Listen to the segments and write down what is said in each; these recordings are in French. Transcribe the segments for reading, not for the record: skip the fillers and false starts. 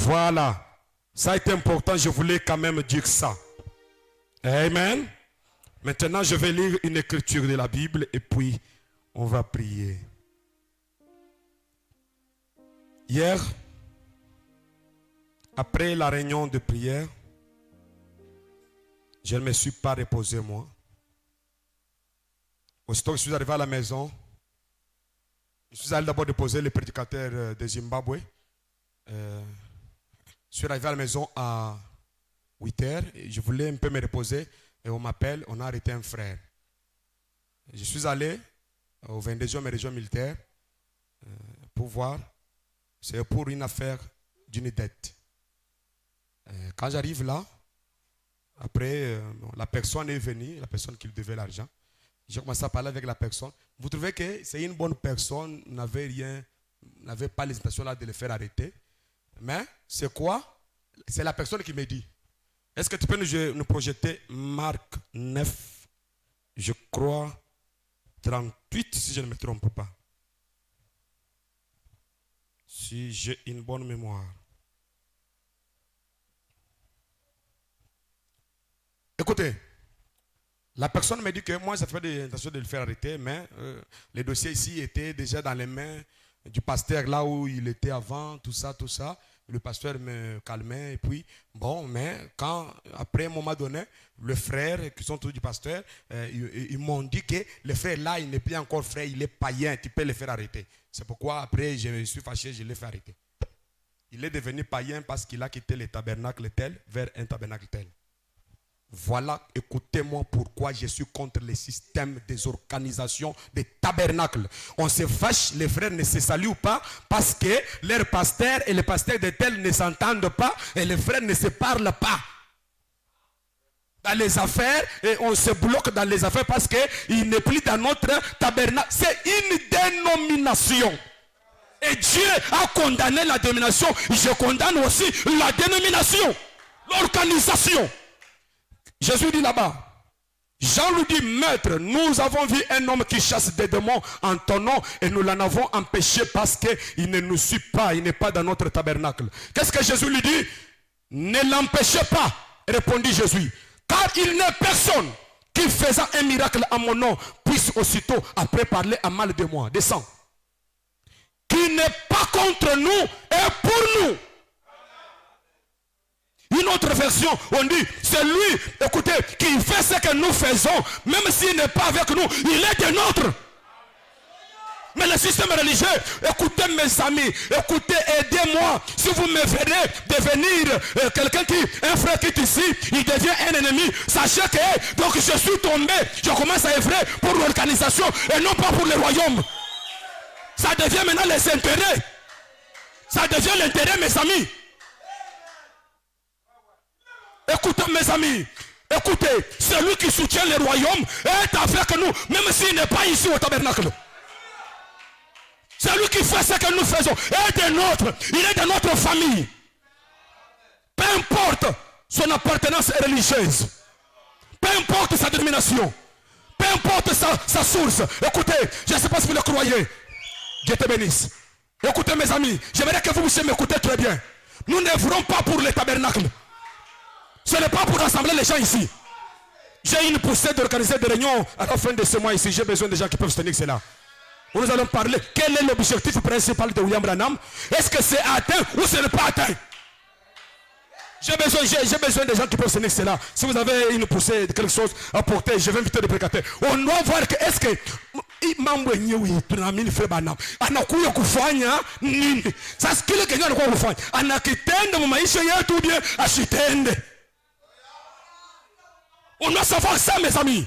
Voilà. Ça a été important, je voulais quand même dire ça. Amen. Maintenant, je vais lire une écriture de la Bible et puis on va prier. Hier, après la réunion de prière, je ne me suis pas reposé moi. Aussitôt que je suis arrivé à la maison, je suis allé d'abord déposer le prédicateur de Zimbabwe. Je suis arrivé à la maison à 8h et je voulais un peu me reposer et on m'appelle, on a arrêté un frère. Je suis allé au 22e région militaire pour voir, c'est pour une affaire d'une dette. Quand j'arrive là, après la personne est venue, la personne qui devait l'argent, j'ai commencé à parler avec la personne. Vous trouvez que c'est une bonne personne, n'avait pas l'hésitation là de le faire arrêter. Mais c'est quoi? C'est la personne qui me dit. Est-ce que tu peux nous projeter Marc 9, je crois, 38, si je ne me trompe pas. Si j'ai une bonne mémoire. Écoutez, la personne me dit que moi, ça fait l'intention de le faire arrêter, mais les dossiers ici étaient déjà dans les mains du pasteur là où il était avant, tout ça. Le pasteur me calmait et puis, bon, mais quand, après un moment donné, le frère, qui sont tous du pasteur, ils m'ont dit que le frère là, il n'est plus encore frère, il est païen, tu peux le faire arrêter. C'est pourquoi après, je me suis fâché, je l'ai fait arrêter. Il est devenu païen parce qu'il a quitté le tabernacle tel vers un tabernacle tel. Voilà, écoutez-moi pourquoi je suis contre le système des organisations des tabernacles. On se fâche, les frères ne se saluent pas parce que leur pasteur et le pasteur de tel ne s'entendent pas et les frères ne se parlent pas. Dans les affaires, et on se bloque dans les affaires parce qu'il n'est plus dans notre tabernacle. C'est une dénomination. Et Dieu a condamné la dénomination. Je condamne aussi la dénomination, l'organisation. Jésus dit là-bas, Jean lui dit, maître, nous avons vu un homme qui chasse des démons en ton nom et nous l'en avons empêché parce qu'il ne nous suit pas, il n'est pas dans notre tabernacle. Qu'est-ce que Jésus lui dit? Ne l'empêchez pas, répondit Jésus, car il n'est personne qui faisant un miracle en mon nom puisse aussitôt après parler à mal de moi. Descends. Qui n'est pas contre nous et pour nous. Une autre version, on dit, c'est lui, écoutez, qui fait ce que nous faisons, même s'il n'est pas avec nous, il est des nôtres. Mais le système religieux, écoutez mes amis, écoutez, aidez-moi. Si vous me verrez devenir quelqu'un un frère qui est ici, il devient un ennemi. Sachez que, donc je suis tombé, je commence à œuvrer pour l'organisation et non pas pour le royaume. Ça devient maintenant les intérêts. Ça devient l'intérêt, mes amis. Écoutez mes amis, écoutez, celui qui soutient le royaume est avec nous, même s'il n'est pas ici au tabernacle. Celui qui fait ce que nous faisons est de notre, il est de notre famille. Peu importe son appartenance religieuse, peu importe sa dénomination, peu importe sa source. Écoutez, je ne sais pas si vous le croyez. Dieu te bénisse. Écoutez mes amis, j'aimerais que vous puissiez m'écouter très bien. Nous n'œuvrons pas pour les tabernacles. Ce n'est pas pour rassembler les gens ici. J'ai une poussée d'organiser des réunions à la fin de ce mois ici. J'ai besoin de gens qui peuvent soutenir cela. Nous allons parler. Quel est l'objectif principal de William Branham? Est-ce que c'est atteint ou ce n'est pas atteint? J'ai besoin de gens qui peuvent soutenir cela. Si vous avez une poussée de quelque chose à porter, je vais inviter les prédicateurs. On doit voir que est-ce que mambo yenyewe tunaamini frère Branham anakuja kufanya nini? Sasa kile kenye anakuwa kufanya anakitenda mu maisha yetu bien ashitende. On doit savoir ça, mes amis.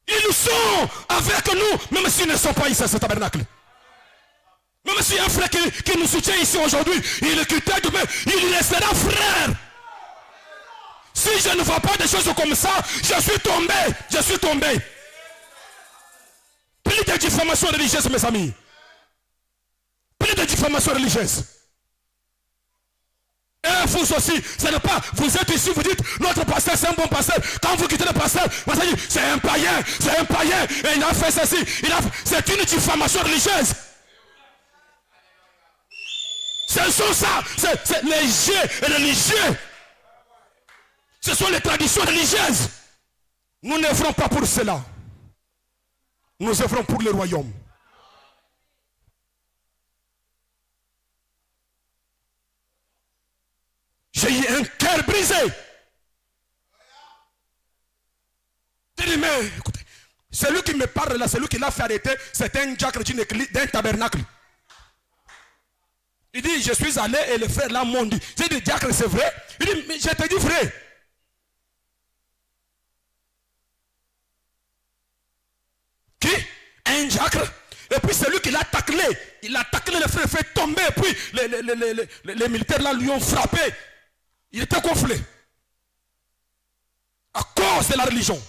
Ils sont avec nous, même s'ils ne sont pas ici à ce tabernacle. Même si un frère qui nous soutient ici aujourd'hui, il est quitté demain, il restera frère. Si je ne vois pas des choses comme ça, je suis tombé. Plus de diffamation religieuse, mes amis. Plus de diffamation religieuse. Et vous aussi, ce n'est pas, vous êtes ici, vous dites, notre pasteur c'est un bon pasteur. Quand vous quittez le pasteur, vous allez dire, c'est un païen, et il a fait ceci, c'est une diffamation religieuse. Ce sont ça, c'est les jeux religieux. Ce sont les traditions religieuses. Nous n'œuvrons pas pour cela. Nous œuvrons pour le royaume. J'ai eu un cœur brisé. Je dis, mais écoutez, celui qui me parle là, celui qui l'a fait arrêter, c'est un diacre d'un tabernacle. Il dit, je suis allé et le frère là m'ont dit. J'ai dit, diacre, c'est vrai? Il dit, mais je te dis vrai. Qui? Un diacre. Et puis celui qui l'a taclé, il a taclé le frère, fait tomber. Et puis les militaires là lui ont frappé. Il était gonflé. À cause de la religion.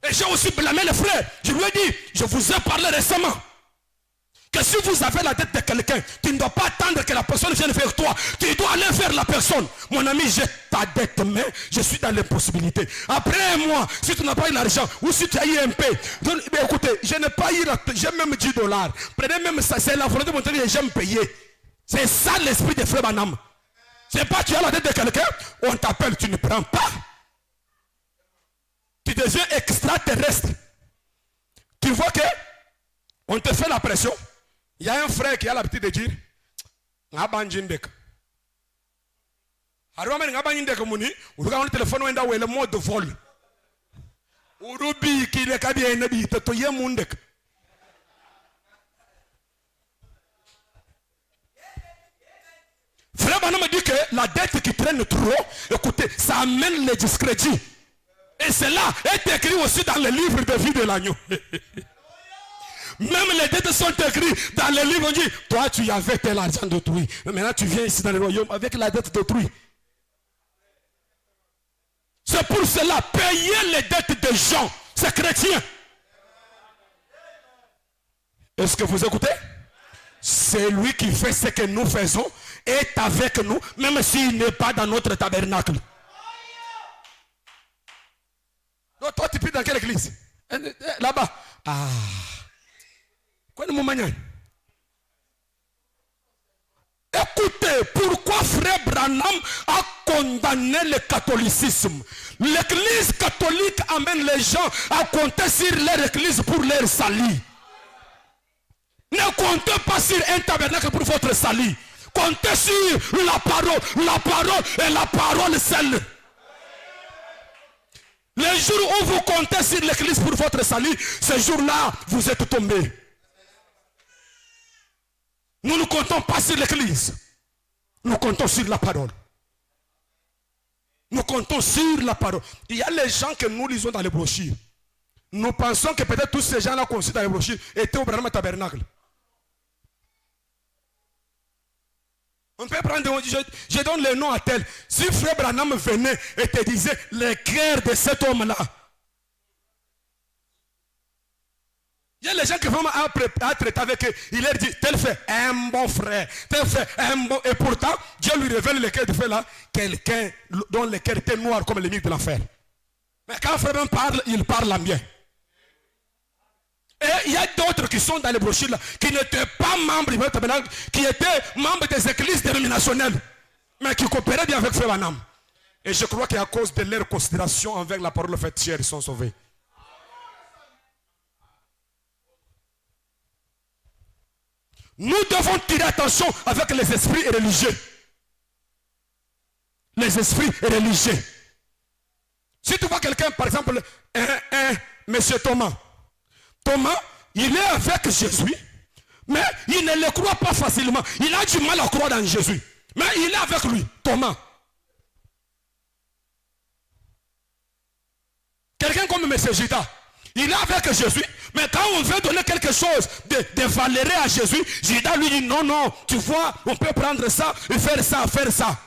Et j'ai aussi blâmé le frère. Je lui ai dit, je vous ai parlé récemment. Que si vous avez la dette de quelqu'un, tu ne dois pas attendre que la personne vienne vers toi. Tu dois aller vers la personne. Mon ami, j'ai ta dette, mais je suis dans l'impossibilité. Après moi, si tu n'as pas eu l'argent, ou si tu as eu un paix, écoutez, je n'ai pas eu, j'ai même 10 $. Prenez même ça, c'est la volonté de mon Dieu et j'aime payer. C'est ça l'esprit des frères Banam. C'est pas tu as la dette de quelqu'un, on t'appelle, tu ne prends pas. Tu deviens extraterrestre. Tu vois que on te fait la pression. Il y a un frère qui a l'habitude de dire Ngabanjindek. Alors, Ngabanjindek Mouni, ou le téléphone ou le mode de vol. Urubi qui est kabia nabi, Tatoye Mundek. Frère Banam me dit que la dette qui traîne trop, écoutez, ça amène les discrédits. Et cela est écrit aussi dans le livre de vie de l'agneau. Même les dettes sont écrites dans le livre. On dit, toi tu avais tel argent d'autrui. Maintenant tu viens ici dans le royaume avec la dette d'autrui. C'est pour cela, payer les dettes des gens, c'est chrétien. Est-ce que vous écoutez? C'est lui qui fait ce que nous faisons, est avec nous, même s'il n'est pas dans notre tabernacle. Donc toi tu pries dans quelle église? Là-bas. Ah. Écoutez, pourquoi frère Branham a condamné le catholicisme? L'église catholique amène les gens à compter sur leur église pour leur salut. Ne comptez pas sur un tabernacle pour votre salut. Comptez sur la parole et la parole seule. Les jours où vous comptez sur l'église pour votre salut, ce jour-là, vous êtes tombés. Nous ne comptons pas sur l'église. Nous comptons sur la parole. Nous comptons sur la parole. Il y a les gens que nous lisons dans les brochures. Nous pensons que peut-être tous ces gens-là qu'on cite dans les brochures étaient au Branham Tabernacle. On peut prendre, je donne le nom à tel. Si frère Branham venait et te disait les cœurs de cet homme-là. Il y a les gens qui vont traiter avec eux. Il leur dit, tel fait un bon frère, tel fait un bon. Et pourtant, Dieu lui révèle le cœur de fait là, quelqu'un dont le cœur était noir comme les murs de l'enfer. Mais quand frère parle, il parle en bien. Et il y a d'autres qui sont dans les brochures là, qui n'étaient pas membres du tabernacle, qui étaient membres des églises dénominationnelles, mais qui coopéraient bien avec frère Branham. Et je crois qu'à cause de leur considération envers la parole faite chère, ils sont sauvés. Nous devons tirer attention avec les esprits religieux. Les esprits religieux. Si tu vois quelqu'un, par exemple, monsieur Thomas. Thomas, il est avec Jésus, mais il ne le croit pas facilement. Il a du mal à croire dans Jésus. Mais il est avec lui, Thomas. Quelqu'un comme monsieur Judas, il est avec Jésus. Mais quand on veut donner quelque chose de valeureux à Jésus, Judas lui dit non, non, tu vois, on peut prendre ça et faire ça, faire ça.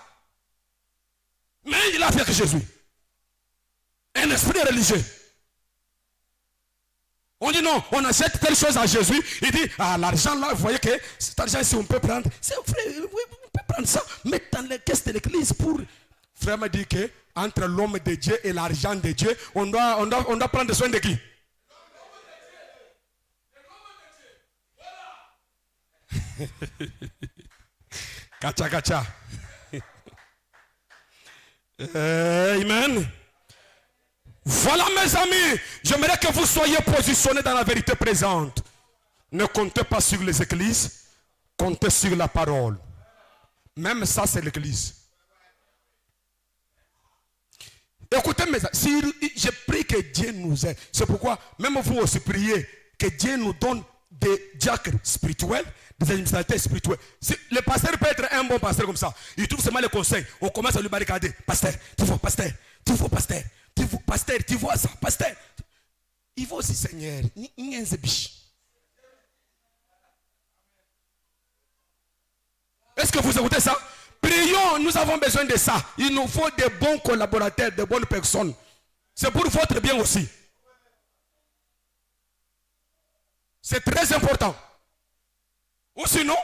Mais il est avec Jésus. Un esprit religieux. On dit non, on achète telle chose à Jésus. Il dit, ah l'argent là, vous voyez que cet argent si on peut prendre, c'est vrai, on peut prendre ça, mettre dans les caisses de l'église pour... Frère me dit que entre l'homme de Dieu et l'argent de Dieu, on doit prendre soin de qui? Kacha, kacha. Amen. Voilà mes amis, j'aimerais que vous soyez positionnés dans la vérité présente. Ne comptez pas sur les églises, comptez sur la parole. Même ça, c'est l'église. Écoutez mes amis, si je prie que Dieu nous aide. C'est pourquoi, même vous aussi priez, que Dieu nous donne des diacres spirituels, des administrateurs spirituels. Le pasteur peut être un bon pasteur comme ça. Il trouve seulement les conseils. On commence à lui barricader. Pasteur, tu vois, pasteur, tu vois, pasteur. Pasteur, tu vois ça, pasteur. Il va aussi, Seigneur. Est-ce que vous écoutez ça? Prions, nous avons besoin de ça. Il nous faut des bons collaborateurs, de bonnes personnes. C'est pour votre bien aussi. C'est très important. Ou sinon,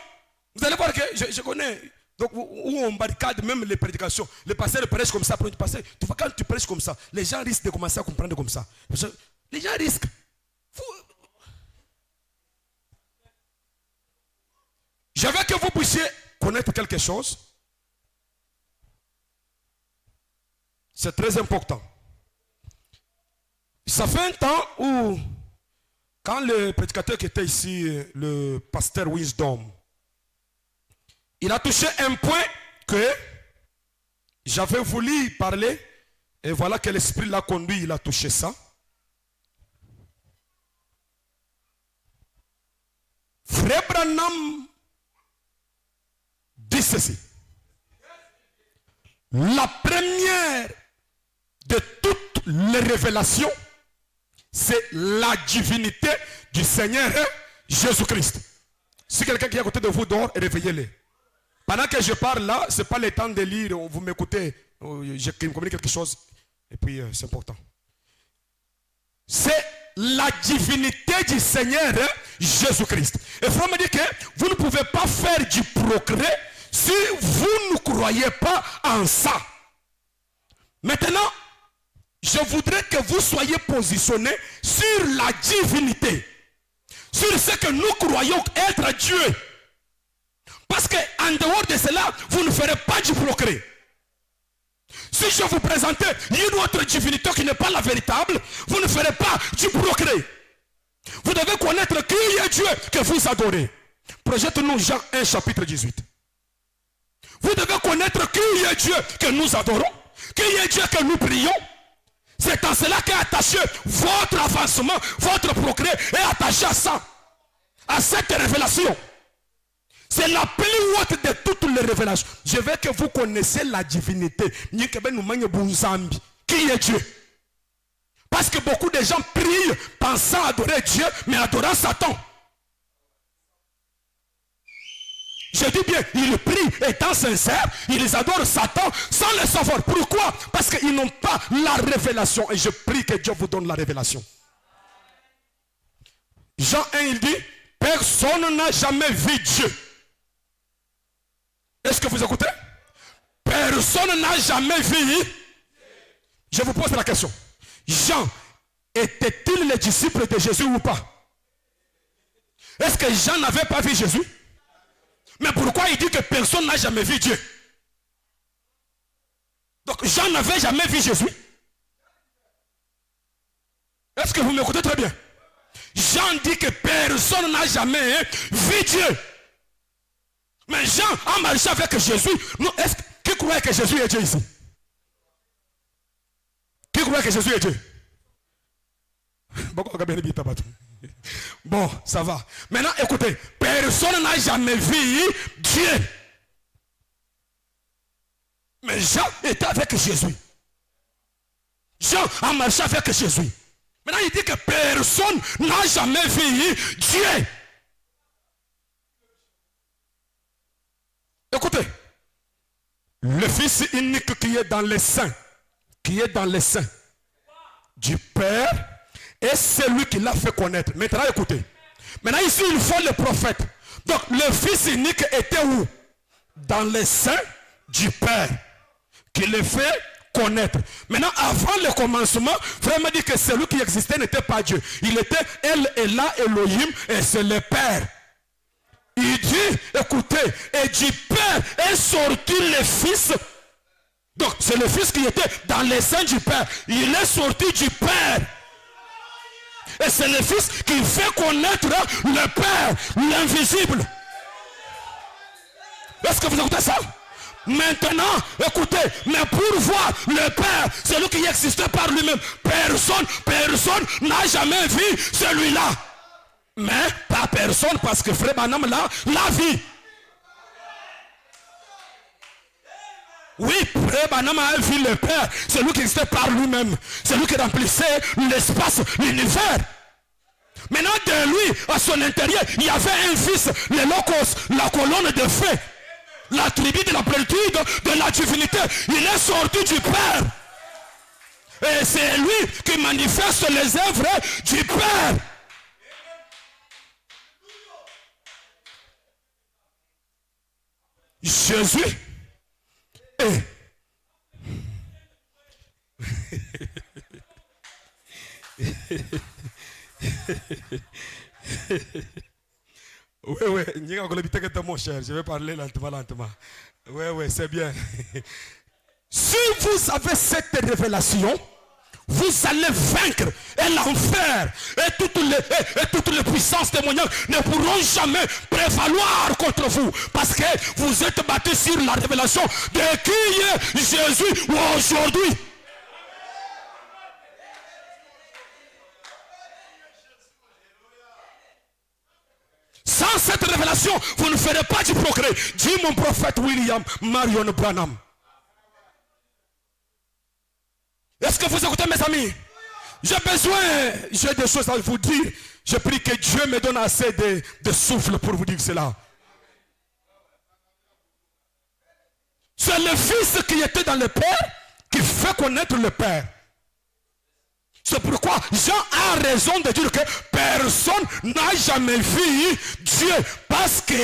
vous allez voir que je connais, donc, où on barricade même les prédications. Les pasteurs prêchent comme ça. Tu vois, quand tu prêches comme ça, les gens risquent de commencer à comprendre comme ça. Les gens risquent. Je veux que vous puissiez connaître quelque chose. C'est très important. Ça fait un temps où, quand le prédicateur qui était ici, le pasteur Wisdom, il a touché un point que j'avais voulu parler, et voilà que l'esprit l'a conduit, il a touché ça. Frère Branham dit ceci. La première de toutes les révélations, c'est la divinité du Seigneur Jésus-Christ. Si quelqu'un qui est à côté de vous dort, réveillez-le. Pendant que je parle là, ce n'est pas le temps de lire, vous m'écoutez, je communique quelque chose, et puis c'est important. C'est la divinité du Seigneur Jésus-Christ. Et il faut me dire que vous ne pouvez pas faire du progrès si vous ne croyez pas en ça. Maintenant, je voudrais que vous soyez positionnés sur la divinité, sur ce que nous croyons être Dieu. Parce qu'en dehors de cela, vous ne ferez pas du progrès. Si je vous présentais une autre divinité qui n'est pas la véritable, vous ne ferez pas du progrès. Vous devez connaître qui est Dieu que vous adorez. Projette-nous Jean 1 chapitre 18. Vous devez connaître qui est Dieu que nous adorons, qui est Dieu que nous prions. C'est en cela qu'est attaché votre avancement, votre progrès est attaché à ça, à cette révélation. C'est la plus haute de toutes les révélations. Je veux que vous connaissiez la divinité. Qui est Dieu? Parce que beaucoup de gens prient pensant adorer Dieu, mais adorant Satan. Je dis bien, ils prient étant sincères, ils adorent Satan sans le savoir. Pourquoi? Parce qu'ils n'ont pas la révélation. Et je prie que Dieu vous donne la révélation. Jean 1, il dit, personne n'a jamais vu Dieu. Est-ce que vous écoutez? Personne n'a jamais vu. Je vous pose la question. Jean, était-il le disciple de Jésus ou pas? Est-ce que Jean n'avait pas vu Jésus? Mais pourquoi il dit que personne n'a jamais vu Dieu? Donc Jean n'avait jamais vu Jésus. Est-ce que vous m'écoutez très bien? Jean dit que personne n'a jamais vu Dieu. Mais Jean a marché avec Jésus. Qui croit que Jésus est Dieu ici? Qui croit que Jésus est Dieu? Bon, ça va. Maintenant, écoutez, personne n'a jamais vu Dieu. Mais Jean était avec Jésus. Jean a marché avec Jésus. Maintenant, il dit que personne n'a jamais vu Dieu. Écoutez, le Fils unique qui est dans les seins, du Père, est celui qui l'a fait connaître. Maintenant, écoutez. Maintenant, ici, il faut le prophète. Donc, le Fils unique était où? Dans les seins du Père, qui le fait connaître. Maintenant, avant le commencement, vraiment dit que celui qui existait n'était pas Dieu. Il était El Elah Elohim, et c'est le Père. Il dit, écoutez, et du Père est sorti le Fils. Donc c'est le Fils qui était dans les seins du Père. Il est sorti du Père. Et c'est le Fils qui fait connaître le Père, l'invisible. Est-ce que vous écoutez ça? Maintenant, écoutez, mais pour voir le Père, c'est lui qui existait par lui-même. Personne n'a jamais vu celui-là. Mais pas personne, parce que Frère Branham l'a vu. Oui, Frère Branham a vu le Père, c'est lui qui existait par lui-même. C'est lui qui remplissait l'espace, l'univers. Maintenant, de lui, à son intérieur, il y avait un fils, le Logos, la colonne de feu. L'attribut de la plénitude de la divinité. Il est sorti du Père. Et c'est lui qui manifeste les œuvres du Père. Jésus est. Oui, mon cher, je vais parler lentement. Oui, c'est bien. Si vous avez cette révélation, vous allez vaincre et l'enfer et toutes les puissances démoniaques ne pourront jamais prévaloir contre vous parce que vous êtes battus sur la révélation de qui est Jésus aujourd'hui. Sans cette révélation, vous ne ferez pas du progrès. Dit mon prophète William Marion Branham. Est-ce que vous écoutez mes amis? J'ai des choses à vous dire. Je prie que Dieu me donne assez de souffle pour vous dire cela. C'est le Fils qui était dans le Père qui fait connaître le Père. C'est pourquoi Jean a raison de dire que personne n'a jamais vu Dieu. Parce que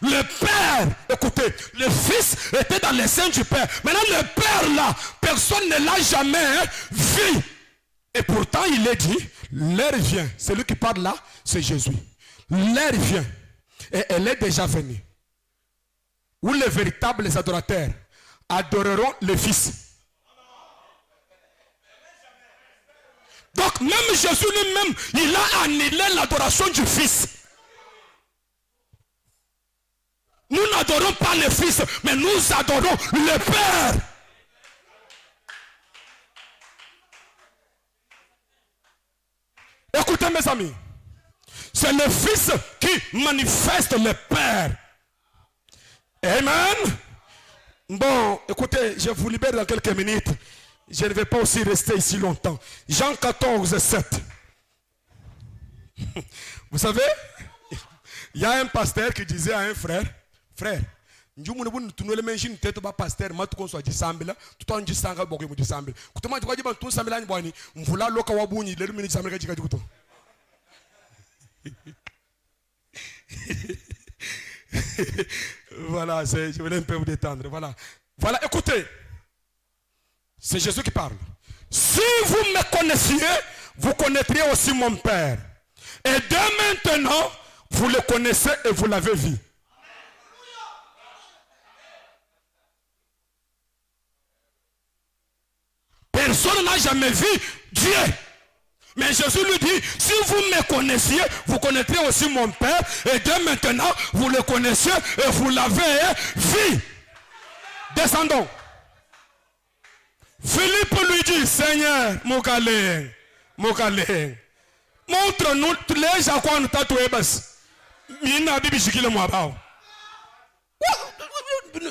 le Père, écoutez, le Fils était dans les seins du Père. Maintenant le Père là, personne ne l'a jamais vu. Et pourtant il est dit, l'heure vient. Celui qui parle là, c'est Jésus. L'heure vient. Et elle est déjà venue. Où les véritables adorateurs adoreront le Fils. Donc même Jésus lui-même, il a annulé l'adoration du Fils. Nous n'adorons pas le Fils, mais nous adorons le Père. Écoutez mes amis, c'est le Fils qui manifeste le Père. Amen. Bon, écoutez, je vous libère dans quelques minutes. Je ne vais pas aussi rester ici longtemps. Jean 14, 7. Vous savez, il y a un pasteur qui disait à un frère, frère, tu pasteur, voilà, je voulais un peu vous détendre. Voilà, écoutez. C'est Jésus qui parle. Si vous me connaissiez, vous connaîtriez aussi mon Père. Et dès maintenant, vous le connaissez et vous l'avez vu. Personne n'a jamais vu Dieu. Mais Jésus lui dit, si vous me connaissiez, vous connaîtriez aussi mon Père. Et dès maintenant, vous le connaissez et vous l'avez vu. Descendons. Philippe lui dit, Seigneur, montre-nous les gens qu'on t'a trouvé.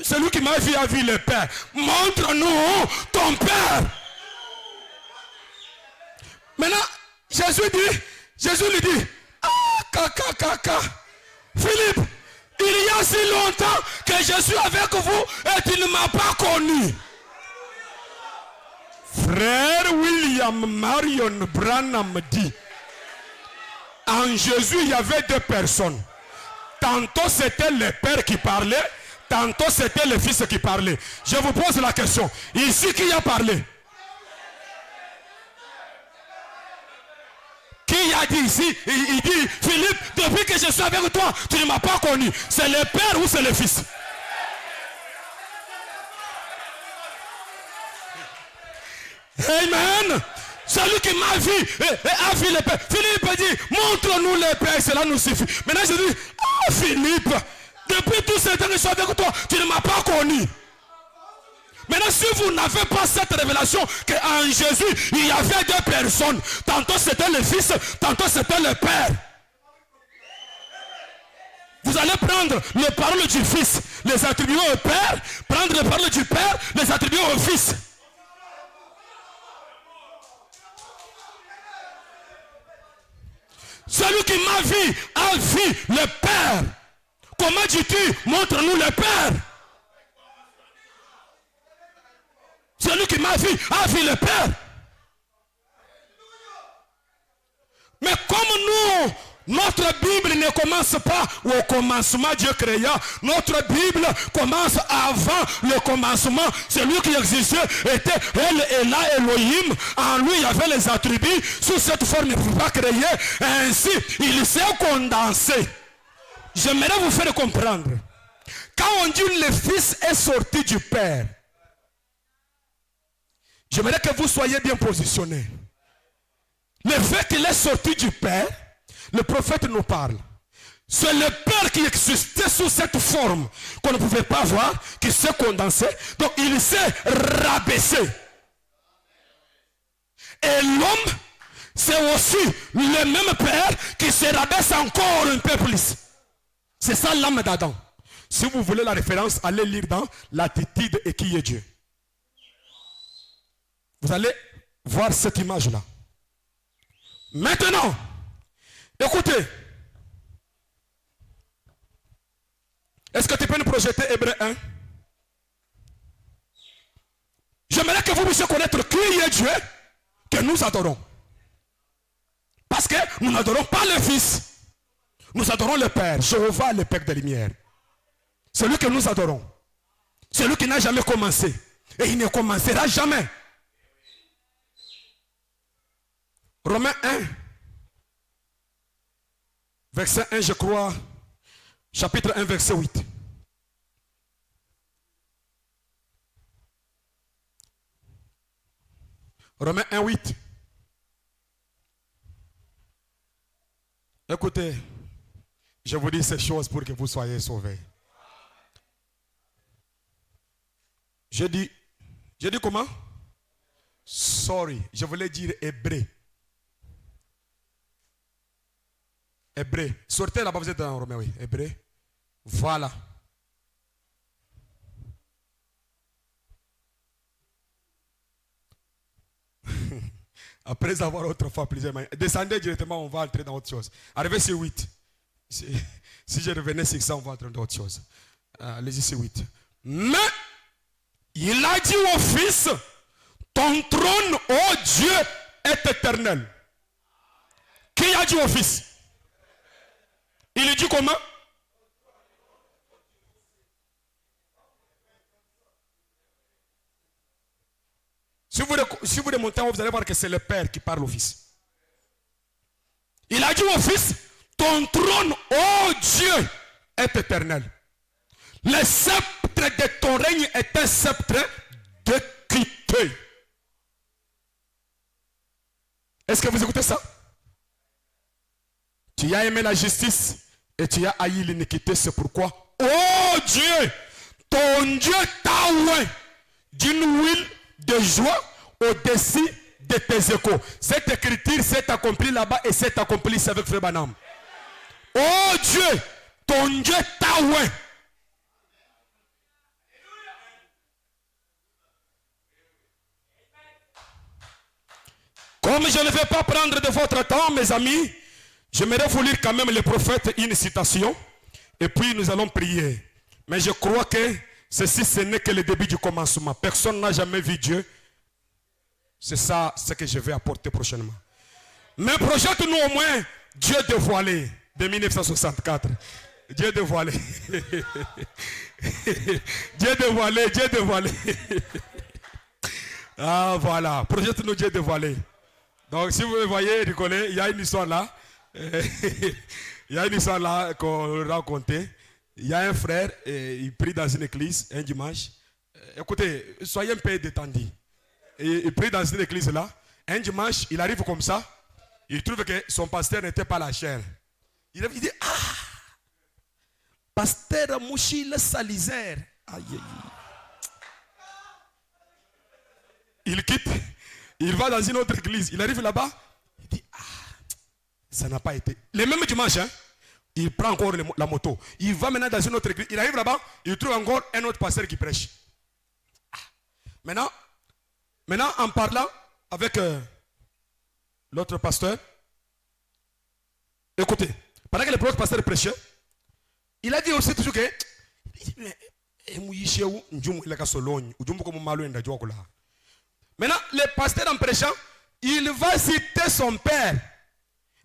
C'est lui qui m'a vu à vie le Père. Montre-nous ton Père. Maintenant, Jésus lui dit, Philippe, il y a si longtemps que je suis avec vous et tu ne m'as pas connu. Frère William Marion Branham dit, en Jésus il y avait deux personnes. Tantôt c'était le Père qui parlait, tantôt c'était le Fils qui parlait. Je vous pose la question, ici qui a parlé? Qui a dit ici? Il dit, Philippe, depuis que je suis avec toi, tu ne m'as pas connu. C'est le Père ou c'est le Fils? Amen. Celui qui m'a vu a vu le Père. Philippe dit, montre-nous le Père, cela nous suffit. Maintenant je dis, ah Philippe, depuis tout ce temps que je suis avec toi, tu ne m'as pas connu. Maintenant, si vous n'avez pas cette révélation qu'en Jésus, il y avait deux personnes. Tantôt c'était le Fils, tantôt c'était le Père. Vous allez prendre les paroles du Fils, les attribuer au Père, prendre les paroles du Père, les attribuer au Fils. Celui qui m'a vu a vu le Père. Comment dis-tu, montre-nous le Père? Celui qui m'a vu a vu le Père. Mais comme notre Bible ne commence pas au commencement, Dieu créa. Notre Bible commence avant le commencement. Celui qui existait était El Elah Elohim. En lui, il y avait les attributs. Sous cette forme, il ne pouvait pas créer. Ainsi, il s'est condensé. J'aimerais vous faire comprendre. Quand on dit le Fils est sorti du Père, j'aimerais que vous soyez bien positionnés. Le fait qu'il est sorti du Père, le prophète nous parle. C'est le Père qui existait sous cette forme qu'on ne pouvait pas voir, qui s'est condensé. Donc il s'est rabaissé. Et l'homme, c'est aussi le même Père qui se rabaisse encore un peu plus. C'est ça l'âme d'Adam. Si vous voulez la référence, allez lire dans l'attitude et qui est Dieu. Vous allez voir cette image-là. Maintenant, écoutez. Est-ce que tu peux nous projeter Hébreux 1? J'aimerais que vous puissiez connaître qui est Dieu que nous adorons. Parce que nous n'adorons pas le Fils. Nous adorons le Père. Jéhovah, le Père de lumière. Celui que nous adorons. Celui qui n'a jamais commencé. Et il ne commencera jamais. Romains 1. Verset 1, je crois. Chapitre 1, verset 8. Romains 1, 8. Écoutez, je vous dis ces choses pour que vous soyez sauvés. Je dis comment? Sorry, je voulais dire hébreu. Hébreu. Sortez là-bas, vous êtes dans Romain, oui. Hébreu. Voilà. Après avoir autrefois plusieurs manières. Descendez directement, on va entrer dans autre chose. Arrivez sur 8. Si je revenais sur ça, on va entrer dans autre chose. Allez-y sur 8. Mais, il a dit au Fils, ton trône, ô Dieu, est éternel. Qui a dit au Fils? Il dit comment? Si vous remontez, vous allez voir que c'est le Père qui parle au Fils. Il a dit au Fils, ton trône, ô Dieu, est éternel. Le sceptre de ton règne est un sceptre d'équité. Est-ce que vous écoutez ça? Tu as aimé la justice et tu as haï l'iniquité, c'est pourquoi, oh Dieu, ton Dieu t'a oint d'une huile de joie au-dessus de tes échos. Cette écriture s'est accomplie là-bas et s'est accomplie ici avec Frère Branham. Oh Dieu, ton Dieu t'a oint. Comme je ne vais pas prendre de votre temps, mes amis, j'aimerais vous lire quand même le prophète, une citation, et puis nous allons prier. Mais je crois que ceci, ce n'est que le début du commencement. Personne n'a jamais vu Dieu. C'est ça ce que je vais apporter prochainement. Mais projette-nous au moins Dieu dévoilé de 1964. Dieu dévoilé. Dieu dévoilé, Dieu dévoilé. Ah voilà, projette-nous Dieu dévoilé. Donc si vous me voyez rigoler, il y a une histoire là. Il y a une histoire là qu'on racontait. Il y a un frère, il prie dans une église un dimanche. Écoutez, soyez un peu détendus. il prie dans cette église-là. Un dimanche, il arrive comme ça. Il trouve que son pasteur n'était pas la chair. Il dit, ah, pasteur Mouchile Salizer. Aïe, aïe. Il quitte, il va dans une autre église. Il arrive là-bas, il dit, ah, ça n'a pas été. Le même dimanche, hein, il prend encore la moto. Il va maintenant dans une autre église. Il arrive là-bas, il trouve encore un autre pasteur qui prêche. Ah. Maintenant, en parlant avec l'autre pasteur, écoutez, pendant que le premier pasteur prêchait, il a dit aussi toujours que maintenant, le pasteur en prêchant, il va citer son père.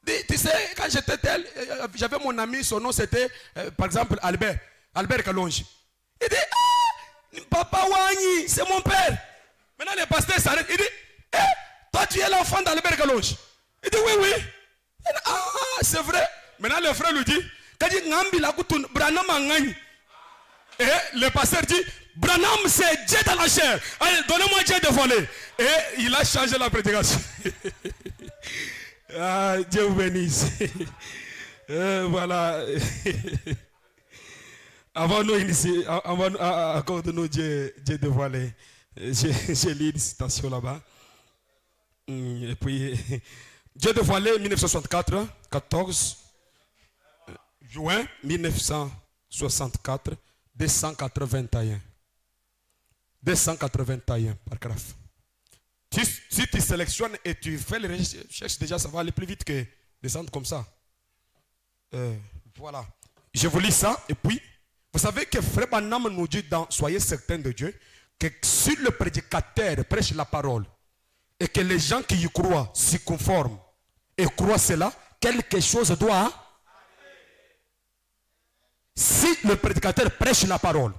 Tu sais, quand j'étais tel, j'avais mon ami, son nom c'était, par exemple, Albert Kalonji. Il dit, ah, Papa Wani, c'est mon père. Maintenant, le pasteur s'arrête, il dit, toi tu es l'enfant d'Albert Kalonji. Il dit, oui, oui. Il dit, ah, c'est vrai. Maintenant, le frère lui dit, et le pasteur dit, Branham c'est Dieu dans la chair. Allez, donnez-moi Dieu de voler. Et il a changé la prédication. Ah, Dieu vous bénisse. Voilà. Avant nous initier, accorde-nous Dieu de voler. J'ai lu une citation là-bas. Et puis, Dieu de voler 1964, 14 juin 1964, 281. 281 paragraphe. Si tu sélectionnes et tu fais les recherches, déjà ça va aller plus vite que descendre comme ça. Voilà. Je vous lis ça et puis, vous savez que Frère Branham nous dit dans Soyez certains de Dieu que si le prédicateur prêche la parole et que les gens qui y croient s'y conforment et croient cela, quelque chose doit. Si le prédicateur prêche la parole,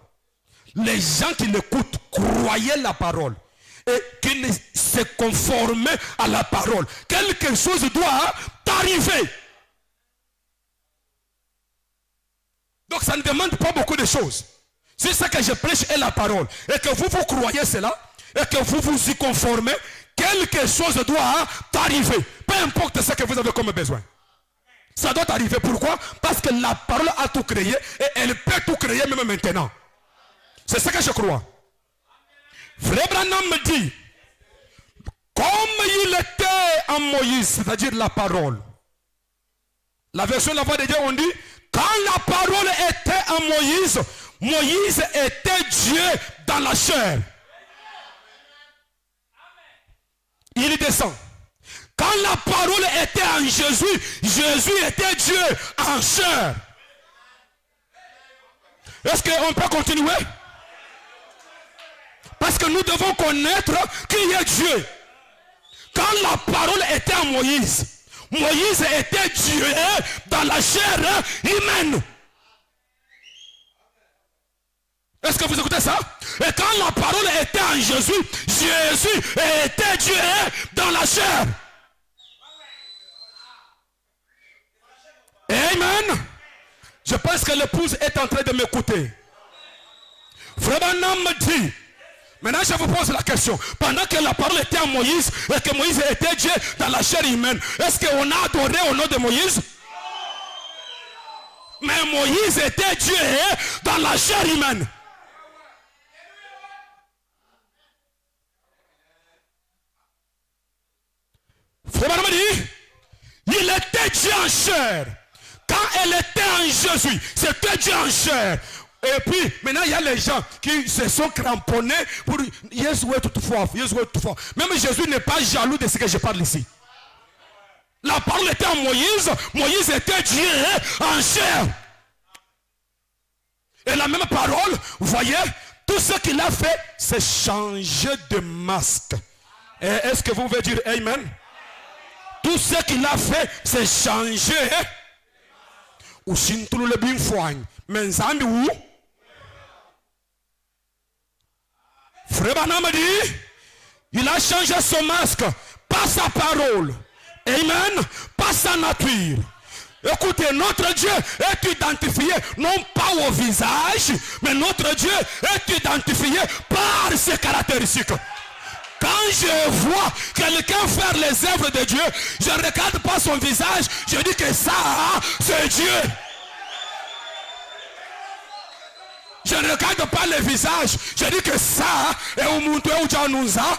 les gens qui l'écoutent croyaient la parole et qu'ils se conformaient à la parole, quelque chose doit arriver. Donc ça ne demande pas beaucoup de choses. C'est ça que je prêche est la parole. Et que vous croyez cela, et que vous vous y conformez, quelque chose doit arriver. Peu importe ce que vous avez comme besoin. Ça doit arriver. Pourquoi? Parce que la parole a tout créé et elle peut tout créer même maintenant. C'est ce que je crois. Frère Branham me dit, comme il était en Moïse, c'est-à-dire la parole. La version de la voix de Dieu, on dit, quand la parole était en Moïse, Moïse était Dieu dans la chair. Il descend. Quand la parole était en Jésus, Jésus était Dieu en chair. Est-ce qu'on peut continuer? Parce que nous devons connaître qui est Dieu. Quand la parole était en Moïse, Moïse était Dieu dans la chair humaine. Est-ce que vous écoutez ça? Et quand la parole était en Jésus, Jésus était Dieu dans la chair. Amen. Je pense que l'épouse est en train de m'écouter. Frère Branham me dit, maintenant je vous pose la question, pendant que la parole était en Moïse et que Moïse était Dieu dans la chair humaine, est-ce qu'on a adoré au nom de Moïse? Mais Moïse était Dieu dans la chair humaine. Frère Branham dit, il était Dieu en chair. Quand elle était en Jésus, c'était Dieu en chair. Et puis, maintenant, il y a les gens qui se sont cramponnés pour Jésus est toutefois. Même Jésus n'est pas jaloux de ce que je parle ici. La parole était en Moïse. Moïse était Dieu en chair. Et la même parole, vous voyez, tout ce qu'il a fait, c'est changer de masque. Est-ce que vous voulez dire Amen? Tout ce qu'il a fait, c'est changer. Ou si nous le bien foigne. Mais Zambi où? Frère Branham dit, il a changé son masque, pas sa parole. Amen. Pas sa nature. Écoutez, notre Dieu est identifié non pas au visage, mais notre Dieu est identifié par ses caractéristiques. Quand je vois quelqu'un faire les œuvres de Dieu, je ne regarde pas son visage, je dis que ça, c'est Dieu. Je ne regarde pas le visage, je dis que ça est un monde où nous a.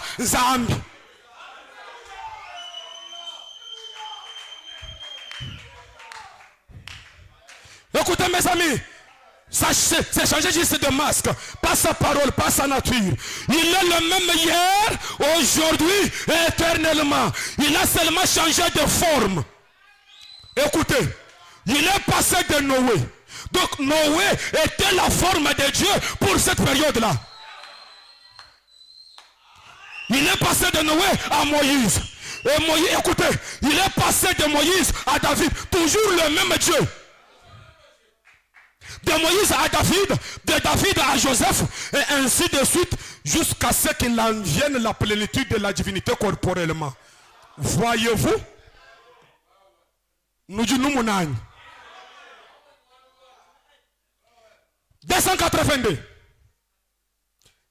Écoutez mes amis, c'est changer juste de masque, pas sa parole, pas sa nature. Il est le même hier, aujourd'hui et éternellement. Il a seulement changé de forme. Écoutez, il est passé de Noé. Donc Noé était la forme de Dieu pour cette période-là. Il est passé de Noé à Moïse. Et Moïse, écoutez, il est passé de Moïse à David. Toujours le même Dieu. De Moïse à David, de David à Joseph, et ainsi de suite, jusqu'à ce qu'il en vienne la plénitude de la divinité corporellement. Voyez-vous? Nous disons mon âne. 282.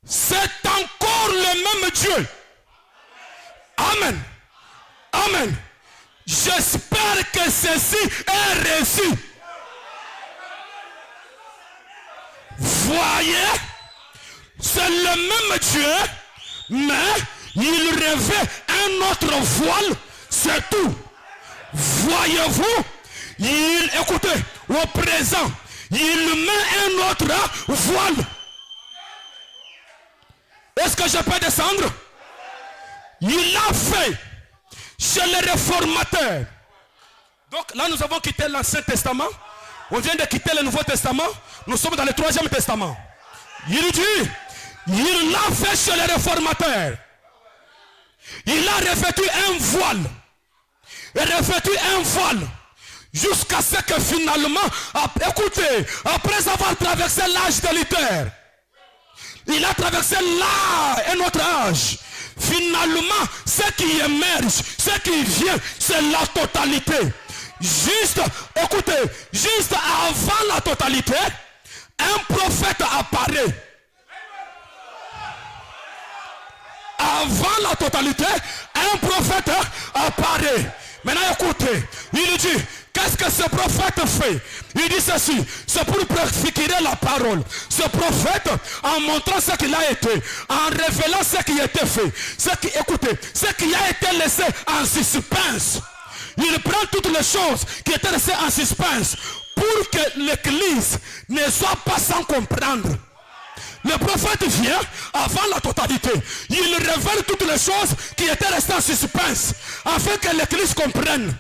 C'est encore le même Dieu. Amen. Amen. J'espère que ceci est reçu. Voyez, c'est le même Dieu, mais il revêt un autre voile, c'est tout. Voyez-vous, écoutez, au présent, il met un autre voile. Est-ce que je peux descendre? Il a fait chez les réformateurs. Donc là, nous avons quitté l'Ancien Testament. On vient de quitter le Nouveau Testament. Nous sommes dans le 3e Testament. Il dit, il l'a fait chez les réformateurs. Il a revêtu un voile. Et revêtu un voile. Jusqu'à ce que finalement, écoutez, après avoir traversé l'âge de Luther, il a traversé là un autre âge. Finalement, ce qui émerge, ce qui vient, c'est la totalité. Juste, écoutez, juste avant la totalité, un prophète apparaît. Avant la totalité, un prophète apparaît. Maintenant écoutez, il dit, qu'est-ce que ce prophète fait? Il dit ceci, c'est pour préfigurer la parole. Ce prophète, en montrant ce qu'il a été, en révélant ce qui a été fait, écoutez, ce qui a été laissé en suspense. Il prend toutes les choses qui étaient laissées en suspense pour que l'église ne soit pas sans comprendre. Le prophète vient avant la totalité. Il révèle toutes les choses qui étaient restées en suspense afin que l'église comprenne.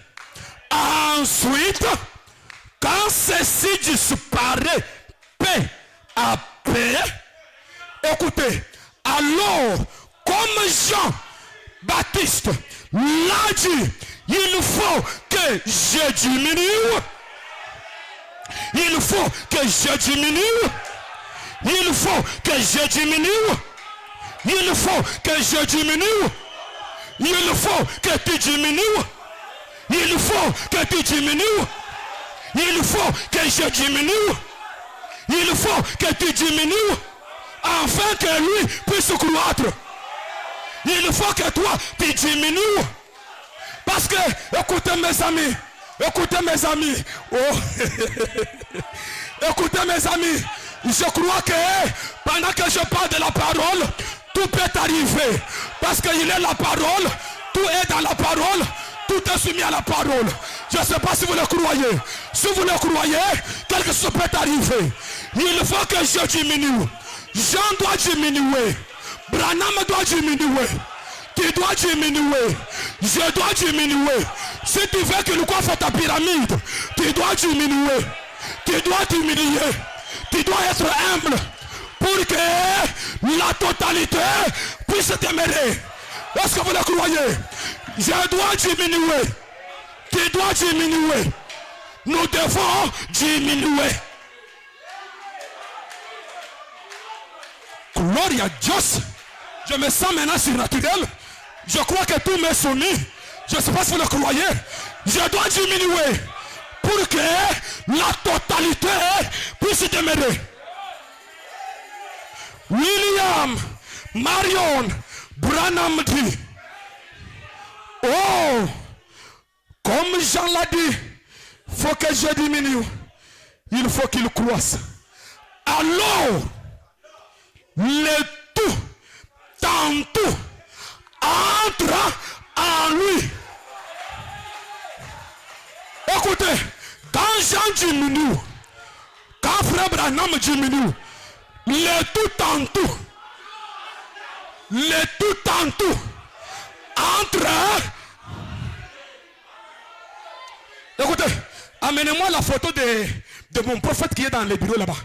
Ensuite, quand ceci disparaît, paix à paix, écoutez, alors, comme Jean-Baptiste l'a dit, il faut que je diminue. Il faut que je diminue. Il faut que je diminue. Il faut que je diminue. Il faut que tu diminues. Il faut que tu diminues. Il faut que je diminue. Il faut que tu diminues. Afin que lui puisse croître. Il faut que toi tu diminues. Parce que, écoutez mes amis. Écoutez mes amis. Oh. Écoutez mes amis. Je crois que pendant que je parle de la parole, tout peut arriver. Parce qu'il est la parole, tout est dans la parole, tout est soumis à la parole. Je ne sais pas si vous le croyez. Si vous le croyez, quelque chose peut arriver. Il faut que je diminue. Jean doit diminuer. Branham doit diminuer. Tu dois diminuer. Je dois diminuer. Si tu veux qu'il coiffe ta pyramide, tu dois diminuer. Tu dois t'humilier. Tu dois être humble pour que la totalité puisse t'aimer. Est-ce que vous le croyez? Je dois diminuer. Tu dois diminuer. Nous devons diminuer. Gloria a Dios. Je me sens maintenant surnaturel. Je crois que tout m'est soumis. Je ne sais pas si vous le croyez. Je dois diminuer pour que la totalité puisse demeurer. William Marion Branham dit, oh, comme Jean l'a dit, il faut que je diminue, il faut qu'il croisse. Alors, le tout, tantôt, entre en lui. Écoutez, quand Jean diminue, quand frère Branham diminue, le tout en tout, entre. Écoutez, amenez-moi la photo de mon prophète qui est dans les bureaux là-bas.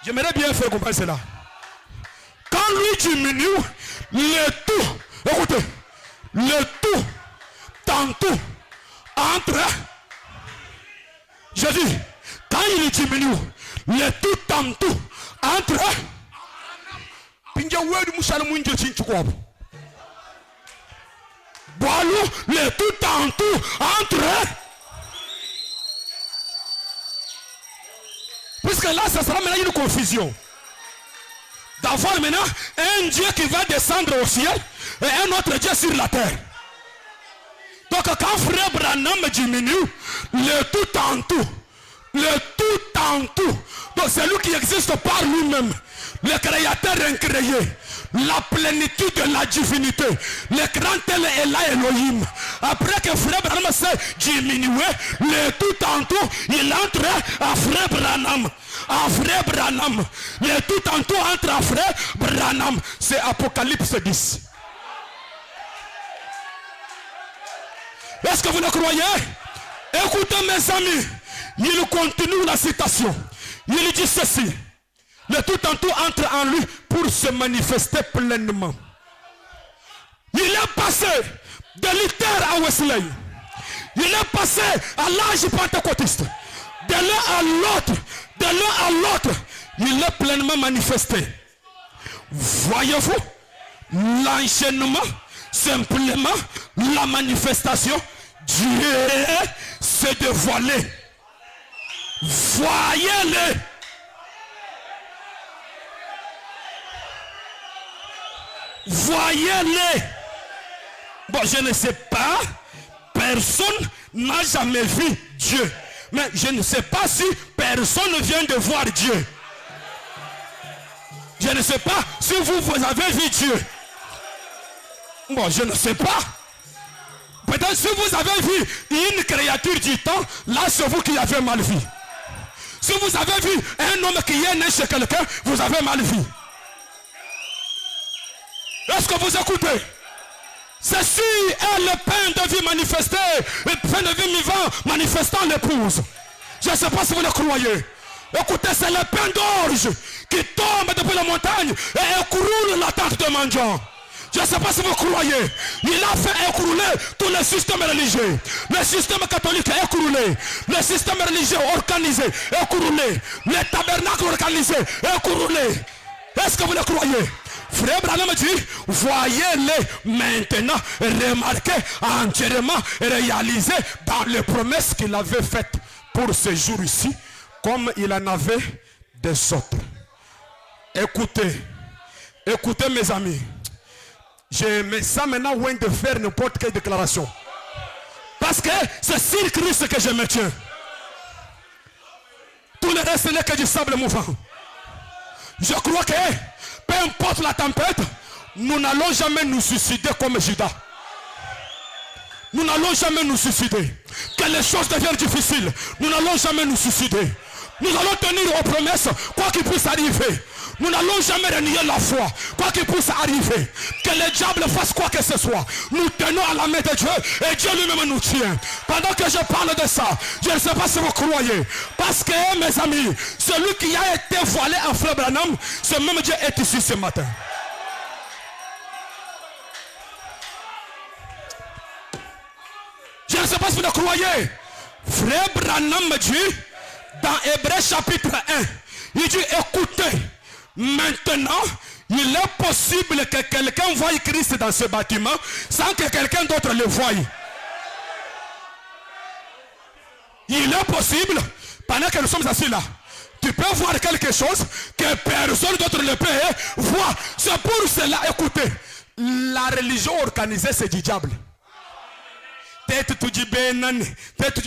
J'aimerais bien faire comprendre cela. Quand lui diminue, le tout, écoutez, le tout, tantôt, entre. Je dis, quand il diminue, le tout, tantôt, entre. Le tout en tout entre. Puisque là, ça sera maintenant une confusion. D'avoir maintenant un Dieu qui va descendre au ciel et un autre Dieu sur la terre. Donc quand frère Branham diminue, le tout en tout. Le tout en tout. Donc c'est lui qui existe par lui-même. Le créateur incréé. La plénitude de la divinité. Le grand tel est là Elohim. Après que frère Branham s'est diminué, le tout en tout, il entre à frère Branham. À frère Branham. Le tout en tout entre à frère Branham. C'est Apocalypse 10. Est-ce que vous le croyez? Écoutez mes amis. Il continue la citation. Il dit ceci. Le tout en tout entre en lui pour se manifester pleinement. Il est passé de Luther à Wesley. Il est passé à l'âge pentecôtiste. De l'un à l'autre, il est pleinement manifesté. Voyez-vous l'enchaînement, simplement la manifestation. Dieu s'est dévoilé. Voyez-le. Voyez-les. Bon, je ne sais pas. Personne n'a jamais vu Dieu. Mais je ne sais pas si personne vient de voir Dieu. Je ne sais pas si vous avez vu Dieu. Bon, je ne sais pas. Peut-être si vous avez vu une créature du temps, là c'est vous qui avez mal vu. Si vous avez vu un homme qui est né chez quelqu'un, vous avez mal vu. Est-ce que vous écoutez? Ceci est le pain de vie manifesté, le pain de vie vivant manifestant l'épouse. Je ne sais pas si vous le croyez. Écoutez, c'est le pain d'orge qui tombe depuis la montagne et écroule la tente de mendiant. Je ne sais pas si vous croyez. Il a fait écrouler tout le système religieux. Le système catholique est écroulé. Le système religieux organisé est écroulé. Le tabernacle organisé est écroulé. Est-ce que vous le croyez? Frère Branham dit, voyez-les maintenant remarquer, entièrement réalisés dans les promesses qu'il avait faites pour ce jour ici, comme il en avait des autres. Écoutez, écoutez mes amis, je me sens maintenant loin de faire n'importe quelle déclaration. Parce que c'est sur Christ que je me tiens. Tout le reste n'est que du sable mouvant. Je crois que peu importe la tempête, nous n'allons jamais nous suicider comme Judas. Nous n'allons jamais nous suicider. Que les choses deviennent difficiles, nous n'allons jamais nous suicider. Nous allons tenir aux promesses, quoi qu'il puisse arriver. Nous n'allons jamais renier la foi, quoi qu'il puisse arriver. Que le diable fasse quoi que ce soit. Nous tenons à la main de Dieu et Dieu lui-même nous tient. Pendant que je parle de ça, je ne sais pas si vous croyez. Parce que mes amis, celui qui a été voilé en frère Branham, ce même Dieu est ici ce matin. Je ne sais pas si vous le croyez. Frère Branham dit, dans Hébreux chapitre 1, il dit, écoutez, maintenant, il est possible que quelqu'un voie Christ dans ce bâtiment sans que quelqu'un d'autre le voie. Il est possible, pendant que nous sommes assis là, Tu peux voir quelque chose que personne d'autre ne peut voir. C'est pour cela, écoutez, la religion organisée, c'est du diable.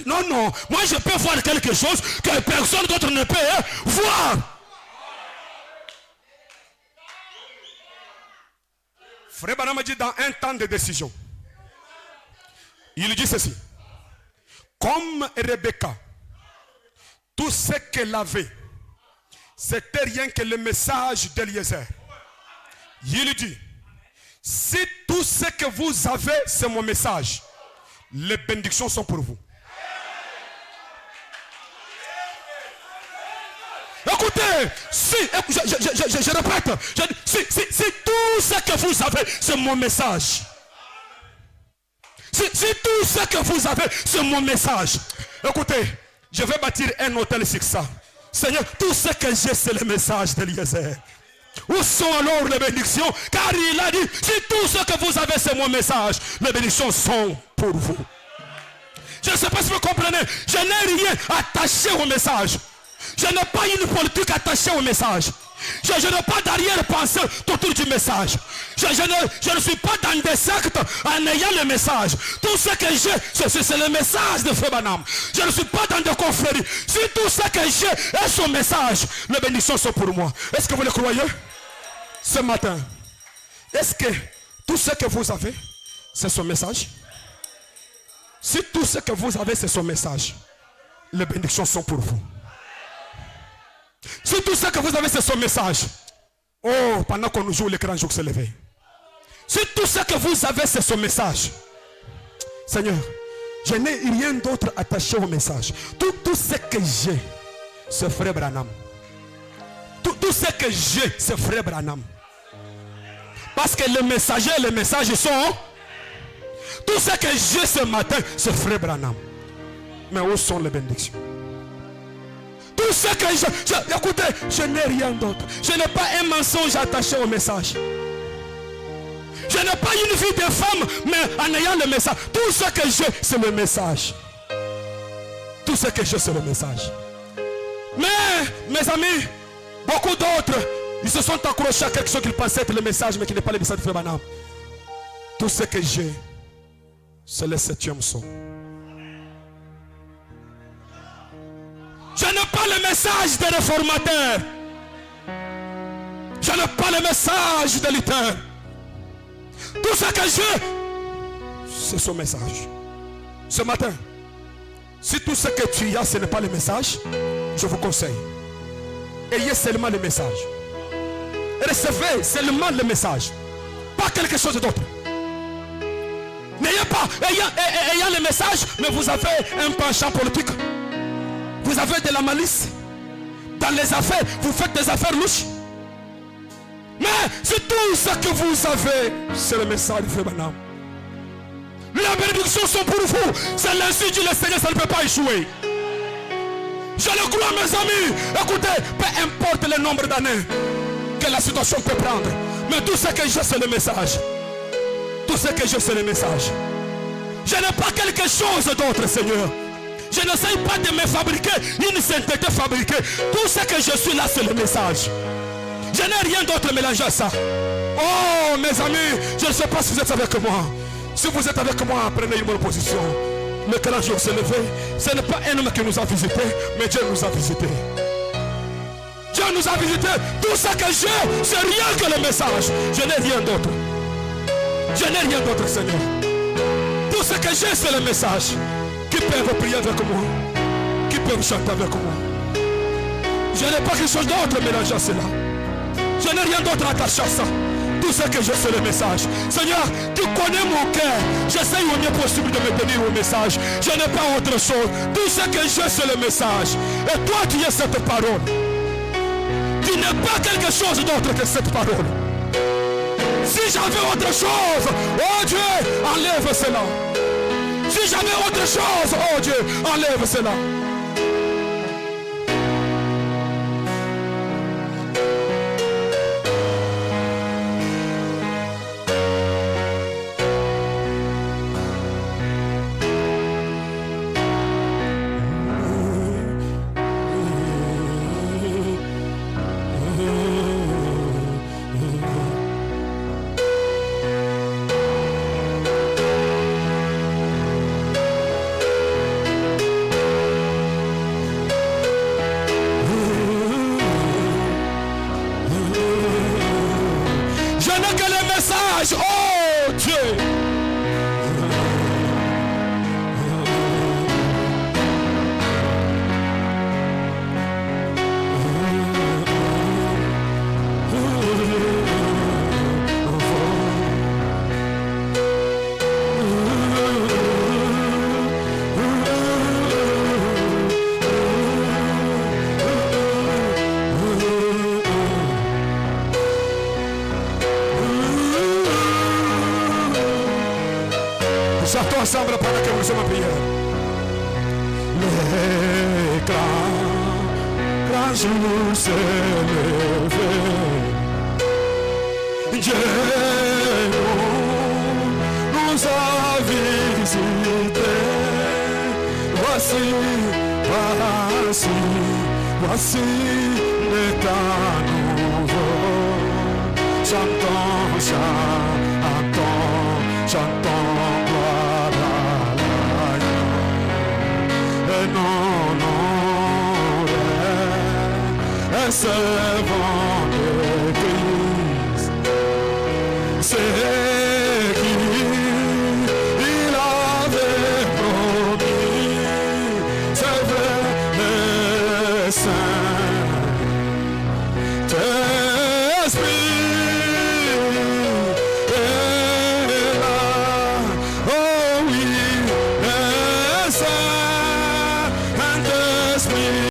Non, non. Moi, je peux voir quelque chose que personne d'autre ne peut voir. Frère Branham dit dans un temps de décision, il dit ceci. Comme Rebecca, tout ce qu'elle avait, c'était rien que le message d'Eliezer. Il dit, si tout ce que vous avez, c'est mon message, les bénédictions sont pour vous. Écoutez, si, je répète, si tout ce que vous avez, c'est mon message. Si tout ce que vous avez, c'est mon message. Écoutez, je vais bâtir un hôtel sur ça. Seigneur, tout ce que j'ai, c'est le message d'Eliezer. Où sont alors les bénédictions? Car il a dit, si tout ce que vous avez, c'est mon message, les bénédictions sont pour vous. Je ne sais pas si vous comprenez. Je n'ai rien attaché au message. Je n'ai pas une politique attachée au message. Je n'ai pas d'arrière-pensée autour du message. Je ne suis pas dans des sectes en ayant le message. Tout ce que j'ai, c'est le message de Frère Branham. Je ne suis pas dans des confréries. Si tout ce que j'ai est son message, les bénédictions sont pour moi. Est-ce que vous le croyez? Ce matin, est-ce que tout ce que vous avez, c'est son message? Si tout ce que vous avez, c'est son message, les bénédictions sont pour vous. Si tout ce que vous avez, c'est son message. Oh, pendant qu'on nous joue, le grand jour s'est levé. Si tout ce que vous avez, c'est son message. Seigneur, je n'ai rien d'autre attaché au message. Tout ce que j'ai, c'est Frère Branham. Tout ce que j'ai, c'est Frère Branham. Parce que le messager et les messages sont... Tout ce que j'ai ce matin, c'est Frère Branham. Mais où sont les bénédictions? Tout ce que écoutez, je n'ai rien d'autre. Je n'ai pas un mensonge attaché au message. Je n'ai pas une vie de femme, mais en ayant le message. Tout ce que j'ai, c'est le message. Tout ce que j'ai, c'est le message. Mais, mes amis, beaucoup d'autres, ils se sont accrochés à quelque chose qu'ils pensaient être le message, mais qui n'est pas le message de Frère Branham. Tout ce que j'ai, c'est le 7e son. Je n'ai pas le message des réformateurs. Je n'ai pas le message de Luther. Tout ce que j'ai, c'est son message. Ce matin, si tout ce que tu as, ce n'est pas le message, je vous conseille, ayez seulement le message. Recevez seulement le message. Pas quelque chose d'autre. N'ayez pas, ayant le message, mais vous avez un penchant politique. Vous avez de la malice. Dans les affaires, vous faites des affaires louches. Mais c'est tout ce que vous avez. C'est le message de Frère Branham. Les bénédictions sont pour vous. C'est l'ainsi dit le Seigneur, ça ne peut pas échouer. Je le crois, mes amis. Écoutez, peu importe le nombre d'années que la situation peut prendre. Mais tout ce que j'ai, c'est le message. Tout ce que j'ai, c'est le message. Je n'ai pas quelque chose d'autre, Seigneur. Je n'essaye pas de me fabriquer une sainteté fabriquée. Tout ce que je suis là, c'est le message. Je n'ai rien d'autre mélangé à ça. Oh, mes amis, je ne sais pas si vous êtes avec moi. Si vous êtes avec moi, prenez une bonne position. Le grand jour s'est levé. Ce n'est pas un homme qui nous a visités, mais Dieu nous a visités. Dieu nous a visités. Tout ce que j'ai, c'est rien que le message. Je n'ai rien d'autre. Je n'ai rien d'autre, Seigneur. Tout ce que j'ai, c'est le message. Qui peuvent prier avec moi? Qui peuvent chanter avec moi? Je n'ai pas quelque chose d'autre mélangé à cela. Je n'ai rien d'autre attaché à ça. Tout ce que j'ai, c'est le message. Seigneur, tu connais mon cœur. J'essaye au mieux possible de me tenir au message. Je n'ai pas autre chose. Tout ce que j'ai, c'est le message. Et toi, tu es cette parole. Tu n'es pas quelque chose d'autre que cette parole. Si j'avais autre chose, oh Dieu, enlève cela. Si j'avais autre chose, oh Dieu, enlève cela. Je n'ai que le message. Oh Dieu. Sortons ensemble pendant que nous sommes en prière. Le grand jour s'est levé. Dieu nous a visités. Voici le temps nouveau. Chantons, chantons. Servant de Christ, c'est